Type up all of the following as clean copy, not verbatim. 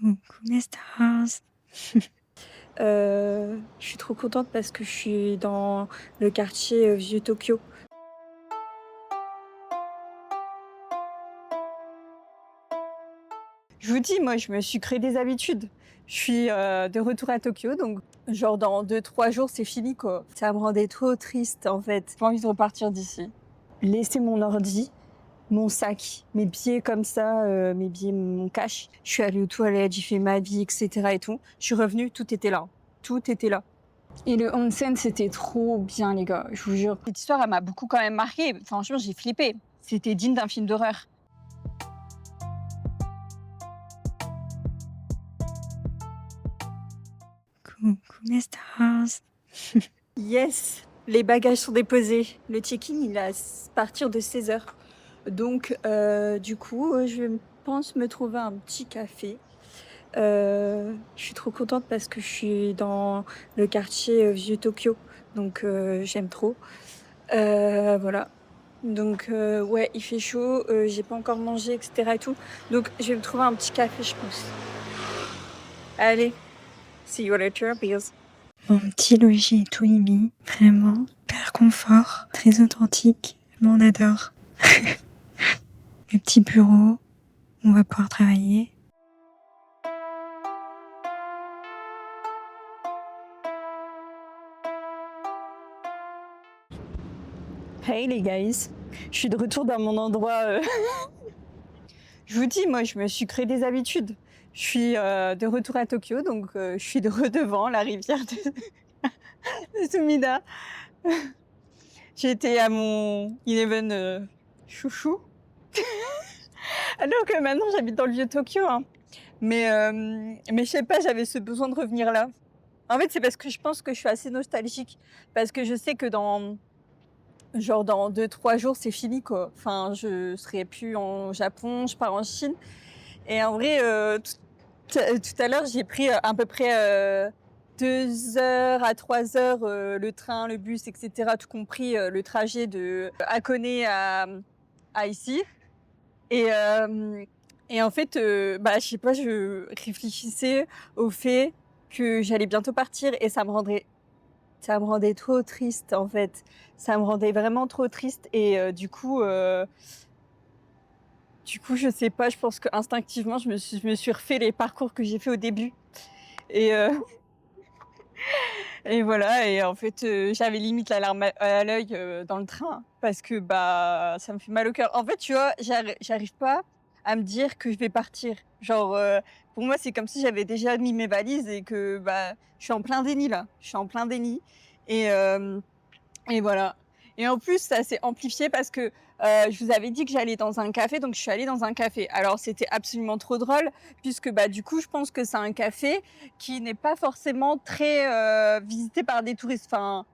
¿Cómo estás? Je suis trop contente parce que je suis dans le quartier Vieux Tokyo. Je vous dis, moi, je me suis créé des habitudes. Je suis de retour à Tokyo, donc genre dans 2-3 jours, c'est fini, quoi. Ça me rendait trop triste, en fait. J'ai pas envie de repartir d'ici. Laisser mon ordi, mon sac, mes billets comme ça, mes billets, mon cash. Je suis allée aux toilettes, j'ai fait ma vie, etc. et tout. Je suis revenue, tout était là. Tout était là. Et le onsen, c'était trop bien, les gars, je vous jure. Cette histoire, elle m'a beaucoup quand même marquée. Franchement, j'ai flippé. C'était digne d'un film d'horreur. ¿Cómo estás? Yes, les bagages sont déposés. Le check-in, il est à partir de 16h. Donc, du coup, je pense me trouver un petit café. Je suis trop contente parce que je suis dans le quartier Vieux Tokyo. Donc, j'aime trop. Voilà. Donc, ouais, il fait chaud, j'ai pas encore mangé, etc. et tout. Donc, je vais me trouver un petit café, je pense. Allez, see you later, peace. Mon petit logis est tout émis, vraiment, hyper confort, très authentique, on adore. Le petit bureau, on va pouvoir travailler. Hey les guys, je suis de retour dans mon endroit. Je vous dis, moi, je me suis créé des habitudes. Je suis de retour à Tokyo, donc je suis de redevant la rivière de Sumida. J'étais à mon Eleven chouchou. Alors que maintenant, j'habite dans le vieux Tokyo. Hein. Mais je sais pas, j'avais ce besoin de revenir là. En fait, c'est parce que je pense que je suis assez nostalgique. Parce que je sais que dans 2-3 jours, c'est fini, quoi. Enfin, je serai plus en Japon, je pars en Chine. Et en vrai, tout à l'heure, j'ai pris à peu près 2 heures à 3 heures le train, le bus, etc. Tout compris, le trajet de Hakone à ici. Et en fait, je sais pas, je réfléchissais au fait que j'allais bientôt partir et ça me rendait trop triste, en fait. Ça me rendait vraiment trop triste et du coup, je sais pas, je pense qu'instinctivement, je me suis refait les parcours que j'ai fait au début et et voilà et en fait, j'avais limite la larme à l'œil, dans le train parce que, ça me fait mal au cœur. En fait, tu vois, j'arrive pas à me dire que je vais partir. Genre, pour moi, c'est comme si j'avais déjà mis mes valises et que, je suis en plein déni, là. Je suis en plein déni et et voilà. Et en plus, ça s'est amplifié parce que, je vous avais dit que j'allais dans un café, donc je suis allée dans un café. Alors c'était absolument trop drôle puisque, du coup, je pense que c'est un café qui n'est pas forcément très, visité par des touristes. Enfin,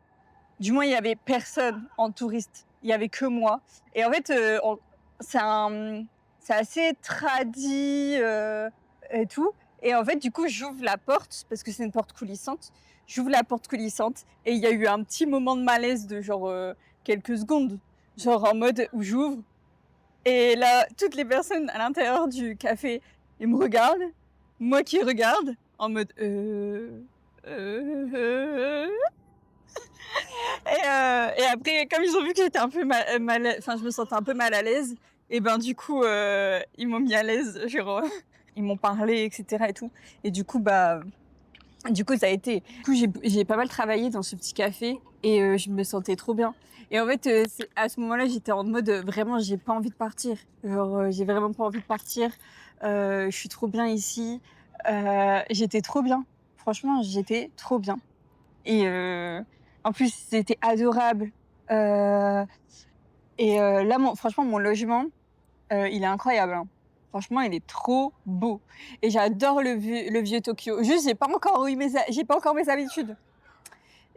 du moins, il y avait personne en touriste. Il y avait que moi et en fait, on c'est un, c'est assez tradi, et tout et en fait, du coup, j'ouvre la porte parce que c'est une porte coulissante. J'ouvre la porte coulissante et il y a eu un petit moment de malaise de genre, quelques secondes. Genre en mode où j'ouvre et là, toutes les personnes à l'intérieur du café, ils me regardent, moi qui regarde en mode, et après, comme ils ont vu que j'étais un peu enfin, je me sentais un peu mal à l'aise, et du coup, ils m'ont mis à l'aise, genre, ils m'ont parlé, etc. et tout. Et du coup, ça a été. Du coup, j'ai pas mal travaillé dans ce petit café et je me sentais trop bien. Et en fait, à ce moment-là, j'étais en mode vraiment, j'ai pas envie de partir. Genre, j'ai vraiment pas envie de partir. Je suis trop bien ici. J'étais trop bien. Franchement, j'étais trop bien. Et en plus, c'était adorable. Euh, et là, franchement, mon logement, il est incroyable. Hein. Franchement, il est trop beau. Et j'adore le vieux Tokyo. Juste, j'ai pas encore mes habitudes.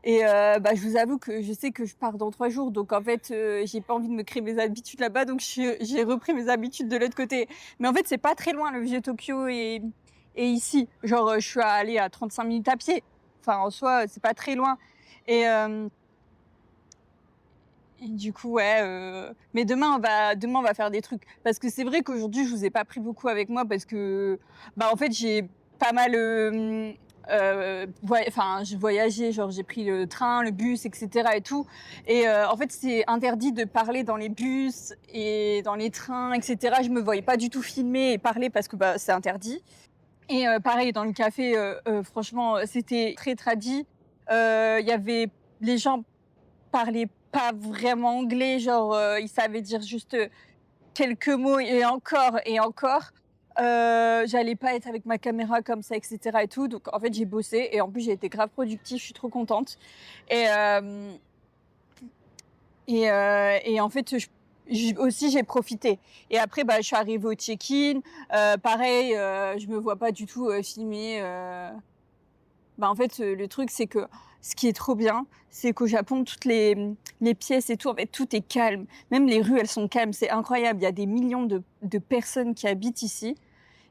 Et je vous avoue que je sais que je pars dans 3 jours, donc en fait, j'ai pas envie de me créer mes habitudes là-bas, donc j'ai repris mes habitudes de l'autre côté. Mais en fait, c'est pas très loin le vieux Tokyo et ici. Genre, je suis allée à 35 minutes à pied. Enfin, en soi, c'est pas très loin. Et, et du coup, ouais, mais demain, on va faire des trucs. Parce que c'est vrai qu'aujourd'hui, je vous ai pas pris beaucoup avec moi parce que, en fait, j'ai pas mal, je voyageais, genre j'ai pris le train, le bus, et cetera et tout. Et en fait, c'est interdit de parler dans les bus et dans les trains, et cetera. Je me voyais pas du tout filmer et parler parce que, bah, c'est interdit. Et pareil dans le café, franchement, c'était très tradi. Il y avait les gens parlaient pas vraiment anglais, genre, ils savaient dire juste, quelques mots et encore et encore. J'allais pas être avec ma caméra comme ça, et cetera et tout. Donc en fait, j'ai bossé et en plus, j'ai été grave productive, je suis trop contente. Et et en fait, j'ai profité. Et après, bah, je suis arrivée au check-in. Pareil, je me vois pas du tout, filmer, bah, en fait, le truc, c'est que ce qui est trop bien, c'est qu'au Japon, toutes les pièces et tout, en fait, tout est calme. Même les rues, elles sont calmes. C'est incroyable. Il y a des millions de personnes qui habitent ici.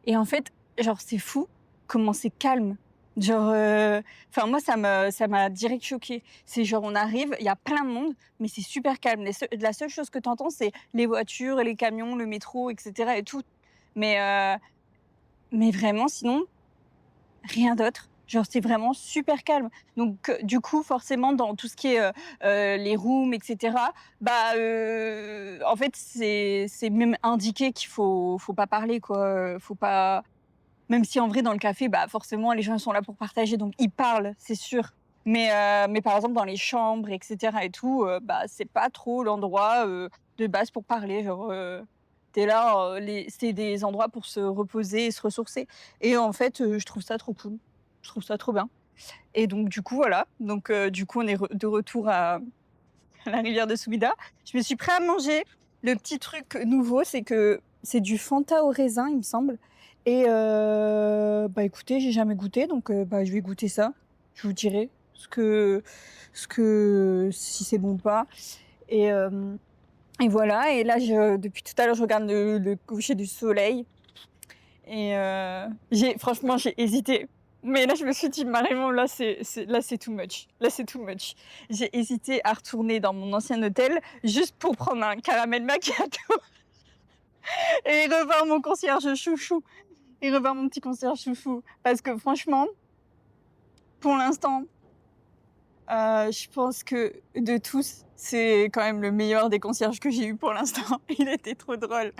Et en fait, genre, c'est fou comment c'est calme. Genre, enfin, moi, ça m'a direct choquée. C'est genre, on arrive, il y a plein de monde, mais c'est super calme. La seule chose que tu entends, c'est les voitures, les camions, le métro, et cetera et tout. Mais, mais vraiment, sinon, rien d'autre. Genre, c'est vraiment super calme. Donc, du coup, forcément, dans tout ce qui est, les rooms, et cetera, bah, en fait, c'est même indiqué qu'il faut pas parler, quoi. Faut pas même si en vrai, dans le café, bah, forcément, les gens sont là pour partager, donc ils parlent, c'est sûr. Mais par exemple, dans les chambres, et cetera et tout, bah, c'est pas trop l'endroit, de base pour parler. Genre, tu là, c'est des endroits pour se reposer et se ressourcer. Et en fait, je trouve ça trop cool. Je trouve ça trop bien. Et donc du coup, voilà. Donc du coup, on est de retour à la rivière de Subida. Je me suis prêt à manger. Le petit truc nouveau, c'est que c'est du Fanta au raisin, il me semble. Et bah écoutez, j'ai jamais goûté, donc bah, je vais goûter ça. Je vous dirai si c'est bon ou pas. Et, euh, et voilà. Et là, depuis tout à l'heure, je regarde le coucher du soleil. Et franchement, j'ai hésité. Mais là, je me suis dit, Marion, là, c'est too much. Là, c'est too much. J'ai hésité à retourner dans mon ancien hôtel juste pour prendre un caramel macchiato et revoir mon concierge chouchou. Et revoir mon petit concierge chouchou. Parce que franchement, pour l'instant, je pense que de tous, c'est quand même le meilleur des concierges que j'ai eu pour l'instant. Il était trop drôle.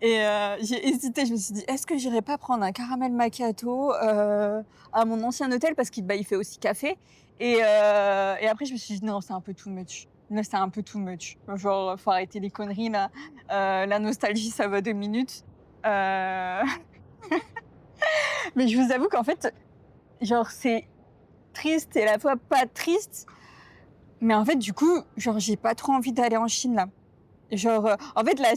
Et j'ai hésité, je me suis dit, est-ce que j'irais pas prendre un caramel macchiato à mon ancien hôtel parce qu'il bah, il fait aussi café. Et après, je me suis dit, non, c'est un peu too much. Là, c'est un peu too much. Genre, faut arrêter les conneries, là. La nostalgie, ça va 2 minutes. Euh, Mais je vous avoue qu'en fait, genre, c'est triste et à la fois pas triste. Mais en fait, du coup, genre, j'ai pas trop envie d'aller en Chine, là. Genre, en fait, la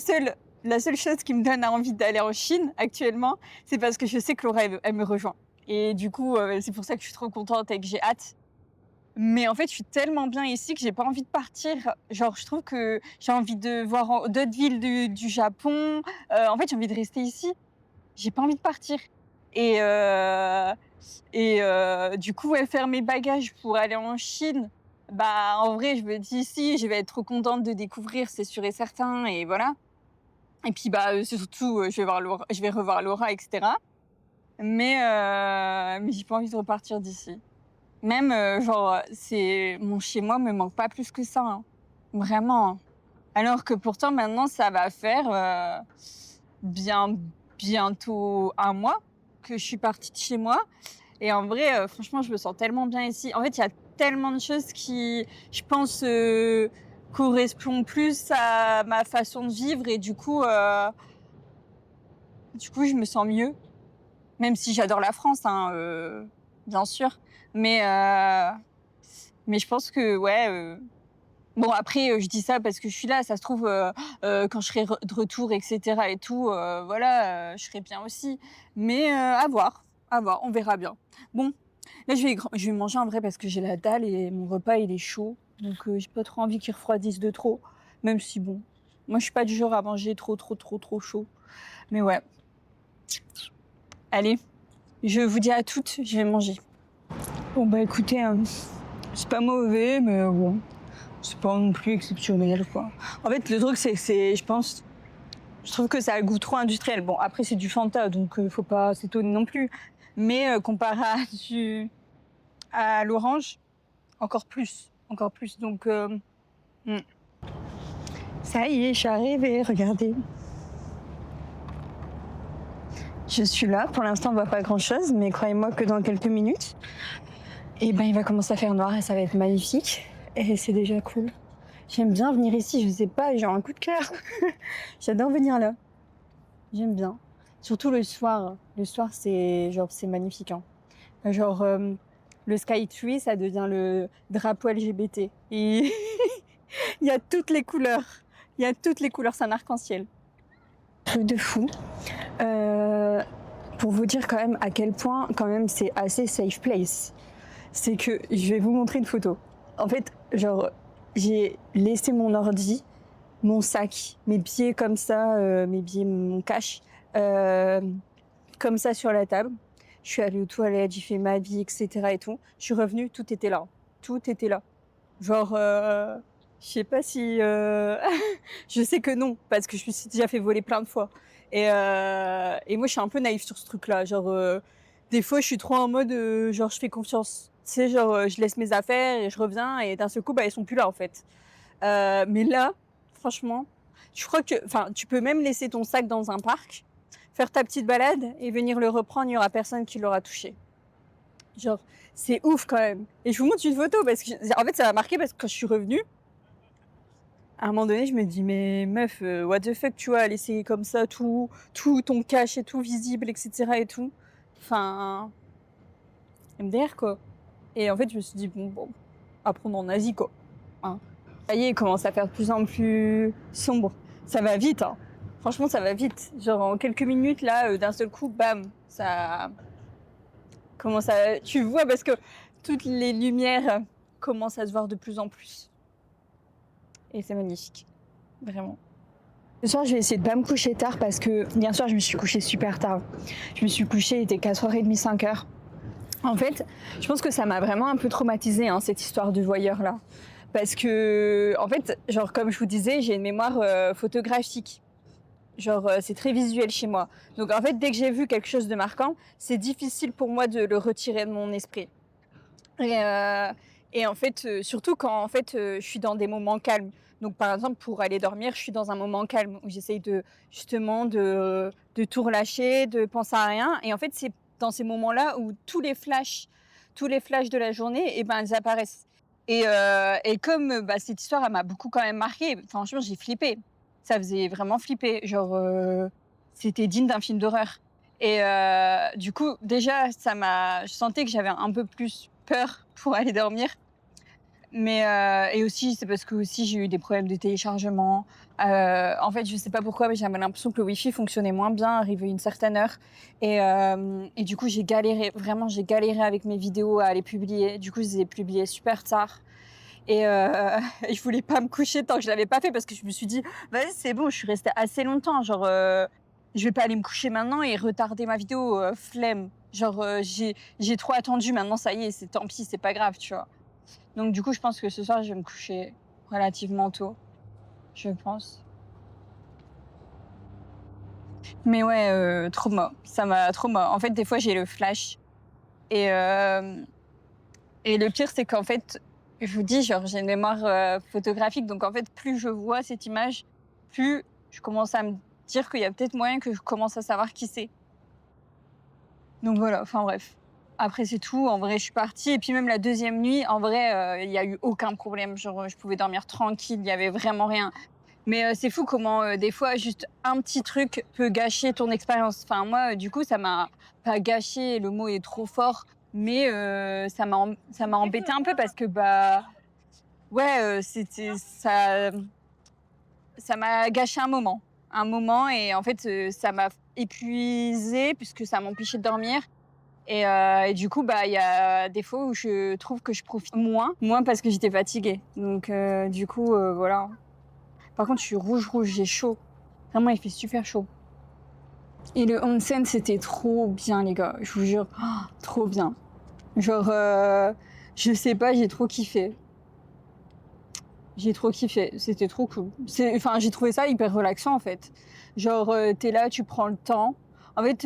seule chose qui me donne envie d'aller en Chine actuellement, c'est parce que je sais que Laura, elle me rejoint. Et du coup, c'est pour ça que je suis trop contente et que j'ai hâte. Mais en fait, je suis tellement bien ici que j'ai pas envie de partir. Genre, je trouve que j'ai envie de voir d'autres villes du Japon. En fait, j'ai envie de rester ici. J'ai pas envie de partir. Et, du coup, ouais, faire mes bagages pour aller en Chine, bah, en vrai, je me dis si, je vais être trop contente de découvrir, c'est sûr et certain, et voilà. Et puis, bah, c'est surtout, je vais revoir Laura, et cetera. Mais j'ai pas envie de repartir d'ici. Même, genre, mon chez-moi me manque pas plus que ça, hein. Vraiment. Alors que pourtant, maintenant, ça va faire, bientôt 1 mois que je suis partie de chez moi. Et en vrai, franchement, je me sens tellement bien ici. En fait, il y a tellement de choses qui, je pense, correspondent plus à ma façon de vivre et du coup, je me sens mieux. Même si j'adore la France, hein, bien sûr. Mais, euh, mais je pense que, ouais. Bon, après, je dis ça parce que je suis là. Ça se trouve, quand je serai de retour, et cetera et tout, voilà, je serai bien aussi. Mais à voir, on verra bien. Bon, là, je vais manger en vrai parce que j'ai la dalle et mon repas, il est chaud. Donc, j'ai pas trop envie qu'il refroidisse de trop. Même si, bon, moi, je suis pas du genre à manger trop chaud. Mais ouais. Allez, je vous dis à toutes, je vais manger. Bon, bah écoutez, c'est pas mauvais, mais bon, c'est pas non plus exceptionnel, quoi. En fait, le truc, c'est je pense, Je trouve que ça a le goût trop industriel. Bon, après, c'est du Fanta, donc faut pas s'étonner non plus. Mais comparé à l'orange, encore plus. Encore plus. Donc, ça y est, je suis arrivée, regardez. Je suis là. Pour l'instant, on voit pas grand-chose, mais croyez-moi que dans quelques minutes, il va commencer à faire noir et ça va être magnifique. Et c'est déjà cool. J'aime bien venir ici, je sais pas, j'ai un coup de cœur. J'adore venir là. J'aime bien. Surtout le soir. Le soir, c'est magnifique. Hein. Genre, le Sky Tree, ça devient le drapeau LGBT. Et il y a toutes les couleurs. Il y a toutes les couleurs, c'est un arc-en-ciel. Truc de fou. Pour vous dire quand même à quel point, quand même, c'est assez safe place. C'est que je vais vous montrer une photo. En fait, genre, j'ai laissé mon ordi, mon sac, mes pieds comme ça, mes pieds, mon cash, comme ça sur la table. Je suis allée aux toilettes, j'ai fait ma vie, etc. et tout. Je suis revenue, tout était là. Tout était là. Genre, je sais pas si... je sais que non, parce que je me suis déjà fait voler plein de fois. Et moi, je suis un peu naïve sur ce truc-là. Genre, des fois, je suis trop en mode, genre, je fais confiance. Tu sais, genre, je laisse mes affaires et je reviens et d'un seul coup, elles sont plus là, en fait. Mais là, franchement, je crois que... Enfin, tu peux même laisser ton sac dans un parc, faire ta petite balade et venir le reprendre, il n'y aura personne qui l'aura touché. Genre, c'est ouf quand même. Et je vous montre une photo parce que, en fait, ça m'a marqué parce que quand je suis revenue, à un moment donné, je me dis, mais meuf, what the fuck, tu vois, laisser comme ça tout ton cash et tout visible, etc. et tout. Enfin, MDR quoi. Et en fait, je me suis dit, bon, apprendre en Asie quoi. Hein. Ça y est, il commence à faire de plus en plus sombre. Ça va vite, hein. Franchement, ça va vite. Genre, en quelques minutes, là, d'un seul coup, bam, ça. Comment ça. Tu vois, parce que toutes les lumières commencent à se voir de plus en plus. Et c'est magnifique. Vraiment. Ce soir, je vais essayer de pas me coucher tard parce que hier soir, je me suis couchée super tard. Je me suis couchée, il était 4h30, 5h. En fait, je pense que ça m'a vraiment un peu traumatisée, hein, cette histoire de voyeur-là. Parce que, en fait, genre, comme je vous disais, j'ai une mémoire photographique. Genre, c'est très visuel chez moi. Donc, en fait, dès que j'ai vu quelque chose de marquant, c'est difficile pour moi de le retirer de mon esprit. Et en fait, surtout quand en fait, je suis dans des moments calmes. Donc, par exemple, pour aller dormir, je suis dans un moment calme où j'essaye justement de tout relâcher, de penser à rien. Et en fait, c'est dans ces moments-là où tous les flashs de la journée, ils apparaissent. Et comme cette histoire, elle m'a beaucoup quand même marquée. Franchement, j'ai flippé. Ça faisait vraiment flipper. Genre, c'était digne d'un film d'horreur. Et du coup, déjà, je sentais que j'avais un peu plus peur pour aller dormir. Mais et aussi, c'est parce que aussi j'ai eu des problèmes de téléchargement. En fait, je sais pas pourquoi, mais j'avais l'impression que le Wi-Fi fonctionnait moins bien, arrivé à une certaine heure. Et du coup, j'ai galéré avec mes vidéos à les publier. Du coup, je les ai publiées super tard. Et je voulais pas me coucher tant que je l'avais pas fait parce que je me suis dit, vas-y, c'est bon, je suis restée assez longtemps. Genre, je vais pas aller me coucher maintenant et retarder ma vidéo, flemme. Genre, j'ai trop attendu, maintenant ça y est, c'est tant pis, c'est pas grave, tu vois. Donc du coup, je pense que ce soir, je vais me coucher relativement tôt, je pense. Mais ouais, trauma, ça m'a trauma. En fait, des fois, j'ai le flash. Et le pire, c'est qu'en fait, je vous dis, genre, j'ai une mémoire photographique. Donc en fait, plus je vois cette image, plus je commence à me dire qu'il y a peut-être moyen que je commence à savoir qui c'est. Donc voilà, enfin bref. Après, c'est tout. En vrai, je suis partie. Et puis même la deuxième nuit, en vrai, il n'y a eu aucun problème. Genre, je pouvais dormir tranquille, il n'y avait vraiment rien. Mais c'est fou comment, des fois, juste un petit truc peut gâcher ton expérience. Enfin, moi, du coup, ça m'a pas gâché, le mot est trop fort, mais ça m'a embêté un peu parce que, ouais, ça m'a gâché un moment. Un moment et en fait, ça m'a épuisée puisque ça m'empêchait de dormir. Et du coup, il y a des fois où je trouve que je profite moins parce que j'étais fatiguée. Donc du coup, voilà. Par contre, je suis rouge, j'ai chaud. Vraiment, il fait super chaud. Et le onsen, c'était trop bien, les gars. Je vous jure, trop bien. Genre, je sais pas, j'ai trop kiffé. J'ai trop kiffé, c'était trop cool. Enfin, j'ai trouvé ça hyper relaxant en fait. Genre, tu là, tu prends le temps. En fait,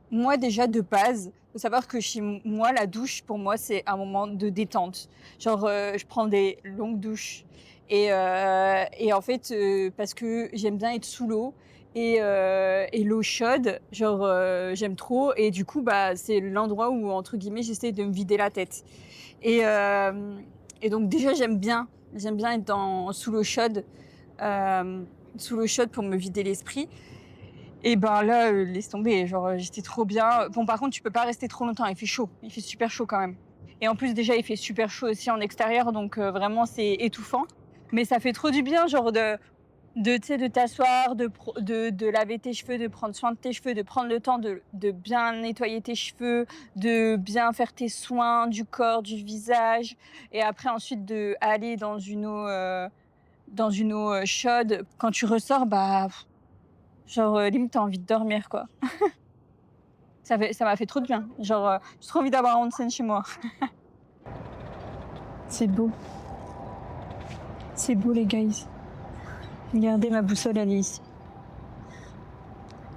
moi déjà de base, faut savoir que chez moi, la douche pour moi, c'est un moment de détente. Genre, je prends des longues douches et en fait, parce que j'aime bien être sous l'eau et l'eau chaude, genre, j'aime trop et du coup, bah, c'est l'endroit où entre guillemets, «j'essaie de me vider la tête» et hem et donc déjà, j'aime bien être sous l'eau chaude, hem, sous l'eau chaude pour me vider l'esprit et ben là, laisse tomber, genre, j'étais trop bien. Bon, par contre, tu peux pas rester trop longtemps, il fait chaud, il fait super chaud quand même et en plus, déjà, il fait super chaud aussi en extérieur donc vraiment, c'est étouffant. Mais ça fait trop du bien, genre tu sais, de t'asseoir, de laver tes cheveux, de prendre soin de tes cheveux, de prendre le temps de bien nettoyer tes cheveux, de bien faire tes soins du corps, du visage et après ensuite d'aller dans une eau, chaude. Quand tu ressors, bah, genre, limite, tu as envie de dormir, quoi. Ça m'a fait trop de bien. Genre, j'ai trop envie d'avoir un onsen chez moi. C'est beau. C'est beau, les guys. Regardez, ma boussole, elle est ici.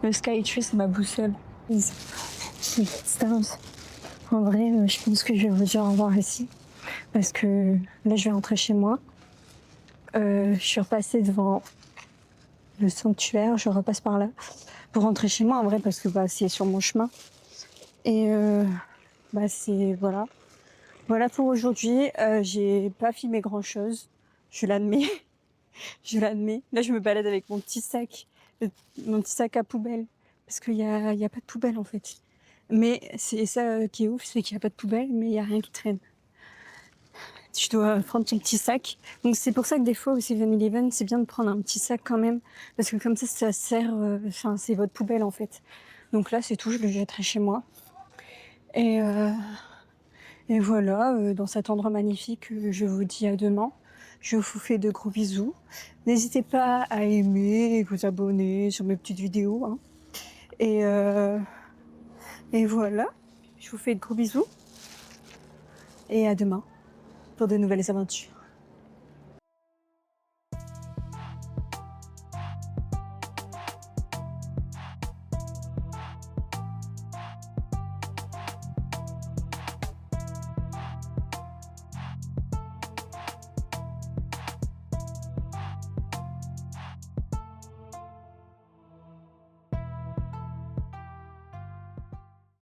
Le Skytree, c'est ma boussole. Stars. En vrai, je pense que je vais vous dire au revoir ici. Parce que là, je vais rentrer chez moi. Je suis repassée devant le sanctuaire. Je repasse par là pour rentrer chez moi, en vrai, parce que bah, c'est sur mon chemin. Et bah, c'est... Voilà. Voilà pour aujourd'hui. J'ai pas filmé grand-chose. Je l'admets. Je l'admets. Là, je me balade avec mon petit sac. Mon petit sac à poubelle. Parce qu'il y a pas de poubelle, en fait. Mais c'est ça qui est ouf, c'est qu'il n'y a pas de poubelle, mais il n'y a rien qui traîne. Tu dois prendre ton petit sac. Donc c'est pour ça que des fois au 7-Eleven, c'est bien de prendre un petit sac quand même. Parce que comme ça sert... Enfin, c'est votre poubelle en fait. Donc là, c'est tout, je le jetterai chez moi. Et, euh, et voilà, dans cet endroit magnifique, je vous dis à demain. Je vous fais de gros bisous. N'hésitez pas à aimer et vous abonner sur mes petites vidéos. Hein. Et, euh, et voilà, je vous fais de gros bisous. Et à demain pour de nouvelles aventures.